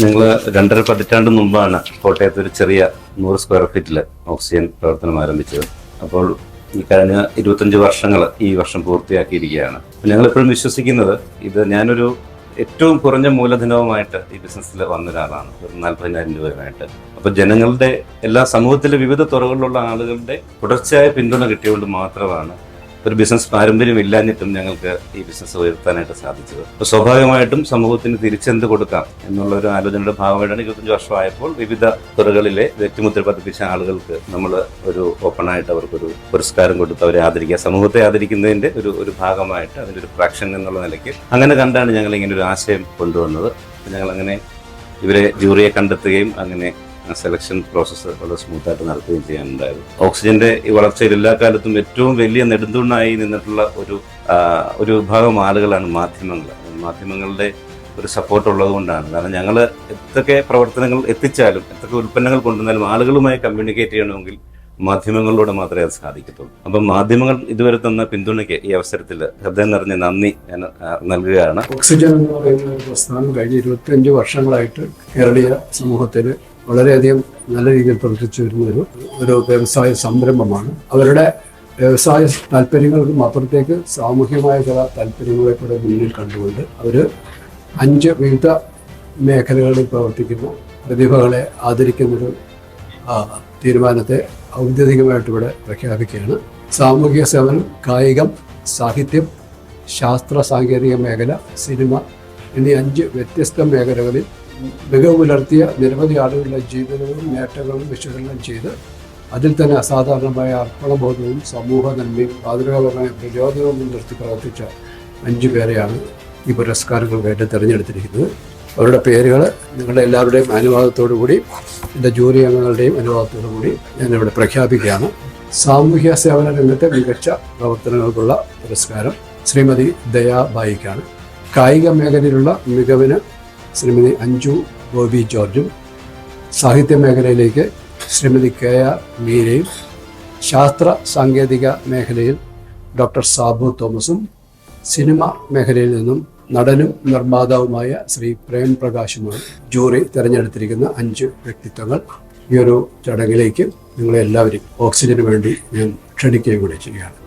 ഞങ്ങൾ 2.5 പതിറ്റാണ്ട് മുമ്പാണ് കോട്ടയത്ത് ഒരു ചെറിയ 100 സ്ക്വയർ ഫീറ്റിൽ ഓക്സിജൻ പ്രവർത്തനം ആരംഭിച്ചത്. അപ്പോൾ ഈ കഴിഞ്ഞ 25 വർഷങ്ങൾ ഈ വർഷം പൂർത്തിയാക്കിയിരിക്കുകയാണ്. ഞങ്ങളിപ്പോഴും വിശ്വസിക്കുന്നത് ഞാനൊരു ഏറ്റവും കുറഞ്ഞ മൂലധനവുമായിട്ട് ഈ ബിസിനസ്സിൽ വന്ന ഒരാളാണ്, ഒരു 40,000 രൂപയുമായിട്ട്. അപ്പോൾ ജനങ്ങളുടെ എല്ലാ സമൂഹത്തിലെ വിവിധ തുറകളിലുള്ള ആളുകളുടെ തുടർച്ചയായ പിന്തുണ കിട്ടിയതുകൊണ്ട് മാത്രമാണ് ഒരു ബിസിനസ് പാരമ്പര്യം ഇല്ലാഞ്ഞിട്ടും ഞങ്ങൾക്ക് ഈ ബിസിനസ് ഉയർത്താനായിട്ട് സാധിച്ചത്. അപ്പോൾ സ്വാഭാവികമായിട്ടും സമൂഹത്തിന് തിരിച്ചെന്ത് കൊടുക്കാം എന്നുള്ള ഒരു ആലോചനയുടെ ഭാഗമായിട്ടാണ് 25 വർഷമായപ്പോൾ വിവിധ തുറകളിലെ വ്യക്തിമുദ്ര പതിപ്പിച്ച ആളുകൾക്ക് നമ്മൾ ഒരു ഓപ്പണായിട്ട് അവർക്കൊരു പുരസ്കാരം കൊടുത്ത് അവരെ ആദരിക്കുക, സമൂഹത്തെ ആദരിക്കുന്നതിന്റെ ഒരു ഭാഗമായിട്ട് അതിൻ്റെ ഒരു ഫ്രാക്ഷൻ എന്നുള്ള നിലയ്ക്ക് അങ്ങനെ കണ്ടാണ് ഞങ്ങൾ ഇങ്ങനെ ഒരു ആശയം കൊണ്ടുവന്നത്. ഞങ്ങൾ അങ്ങനെ ഇവരെ ജൂറിയെ കണ്ടെത്തുകയും അങ്ങനെ സെലക്ഷൻ പ്രോസസ്സ് വളരെ സ്മൂത്തായിട്ട് നടത്തുകയും ചെയ്യാനുണ്ടായത്. ഓക്സിജന്റെ ഈ വളർച്ചയിൽ എല്ലാ കാലത്തും ഏറ്റവും വലിയ നെടുന്തൂണായി നിന്നിട്ടുള്ള ഒരു വിഭാഗം ആളുകളാണ് മാധ്യമങ്ങൾ. മാധ്യമങ്ങളുടെ ഒരു സപ്പോർട്ട് ഉള്ളത് കൊണ്ടാണ്. കാരണം ഞങ്ങൾ എന്തൊക്കെ പ്രവർത്തനങ്ങൾ എത്തിച്ചാലും എന്തൊക്കെ ഉൽപ്പന്നങ്ങൾ കൊണ്ടുവന്നാലും ആളുകളുമായി കമ്മ്യൂണിക്കേറ്റ് ചെയ്യണമെങ്കിൽ മാധ്യമങ്ങളിലൂടെ മാത്രമേ അത് സാധിക്കത്തുള്ളൂ. അപ്പം മാധ്യമങ്ങൾ ഇതുവരെ തന്ന പിന്തുണയ്ക്ക് ഈ അവസരത്തിൽ ഹൃദയം നിറഞ്ഞ നന്ദി ഞാൻ നൽകുകയാണ്. ഓക്സിജൻ എന്ന് പറയുന്ന ഒരു പ്രസ്ഥാനം കഴിഞ്ഞ 25 വർഷങ്ങളായിട്ട് കേരളീയ സമൂഹത്തിൽ വളരെയധികം നല്ല രീതിയിൽ പ്രവർത്തിച്ചു വരുന്ന ഒരു വ്യവസായ സംരംഭമാണ്. അവരുടെ വ്യവസായ താല്പര്യങ്ങൾക്കും അപ്പുറത്തേക്ക് സാമൂഹികമായ ചില താല്പര്യങ്ങളെ കൂടെ മുന്നിൽ കണ്ടുകൊണ്ട് അവർ 5 വിവിധ മേഖലകളിൽ പ്രവർത്തിക്കുന്ന പ്രതിഭകളെ ആദരിക്കുന്നൊരു തീരുമാനത്തെ ഔദ്യോഗികമായിട്ട് ഇവിടെ പ്രഖ്യാപിക്കുകയാണ്. സാമൂഹിക സേവനം, കായികം, സാഹിത്യം, ശാസ്ത്ര സാങ്കേതിക മേഖല, സിനിമ എന്നീ 5 വ്യത്യസ്ത മേഖലകളിൽ മികവ് പുലർത്തിയ നിരവധി ആളുകളുടെ ജീവിതവും നേട്ടങ്ങളും വിശകലനം ചെയ്ത് അതിൽ തന്നെ അസാധാരണമായ അർപ്പണബോധവും സമൂഹ നന്മയും മാതൃകാപരമായ പ്രചോദനവും നിർത്തി പ്രവർത്തിച്ച 5 പേരെയാണ് ഈ പുരസ്കാരങ്ങൾക്കായിട്ട് തിരഞ്ഞെടുത്തിരിക്കുന്നത്. അവരുടെ പേരുകൾ നിങ്ങളുടെ എല്ലാവരുടെയും അനുവാദത്തോടു കൂടി എൻ്റെ ജൂറി അംഗങ്ങളുടെയും അനുവാദത്തോടു കൂടി ഞാനിവിടെ പ്രഖ്യാപിക്കുകയാണ്. സാമൂഹ്യ സേവന രംഗത്തെ മികച്ച പ്രവർത്തനങ്ങൾക്കുള്ള പുരസ്കാരം ശ്രീമതി ദയാബായിക്കാണ്. കായിക മേഖലയിലുള്ള മികവിന് ശ്രീമതി അഞ്ജു ബോബി ജോർജും, സാഹിത്യ മേഖലയിലേക്ക് ശ്രീമതി KR മീരയും, ശാസ്ത്ര സാങ്കേതിക മേഖലയിൽ ഡോക്ടർ സാബു തോമസും, സിനിമ മേഖലയിൽ നിന്നും നടനും നിർമ്മാതാവുമായ ശ്രീ പ്രേം പ്രകാശുമാണ് ജൂറി തിരഞ്ഞെടുത്തിരിക്കുന്ന 5 വ്യക്തിത്വങ്ങൾ. ഈ ഒരു ചടങ്ങിലേക്ക് നിങ്ങളെല്ലാവരും ഓക്സിജന് വേണ്ടി ഞാൻ ക്ഷണിക്കുകയും കൂടി ചെയ്യുകയാണ്.